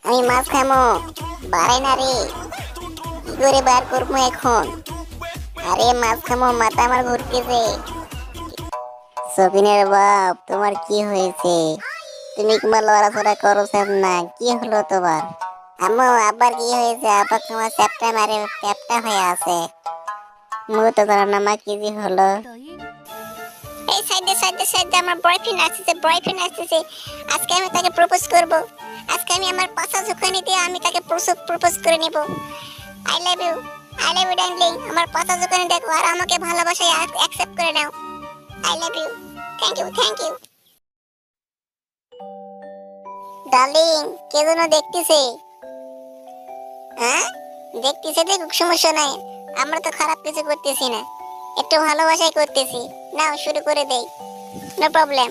আমি মাছ খামো, বাড়াই না রে, কি করে বার করবো এখন? আরে মাছ খামো, মাথা আমার ঘুরতেছে। সবিনের বাপ, তোমার কি হয়েছে? তুমি কিংবা লড়াচড়া করো না, কি হলো তোমার? আম্মু আবার কি হয়েছে? আবার তোমার চ্যাপটা মারে চ্যাপটা হয়ে আছে, মুখ তো করো না মা, কি যে হলো? এই সাইডে সাইডে সাইডে আমার বয়ফ্রেন্ড আসতেছে। আজকে আমি তাকে প্রপোজ করব। আজকে আমি আমার পাছা ঝুঁকানি দিয়ে আমি তাকে প্রপোজ করে নেব। I love you, I love you darling. আমার পাছা ঝুঁকানি দেখো আর আমাকে ভালোবাসায় অ্যাকসেপ্ট করে নাও। I love you, thank you thank you. Darling, কে যেন দেখতেছে? হ্যাঁ, দেখতেছে, দেখুক, সমস্যা নাই। আমরা তো খারাপ কিছু করতেছি না, একটু ভালোবাসাই করতেছি। নাও শুরু করে দেই, নো প্রবলেম।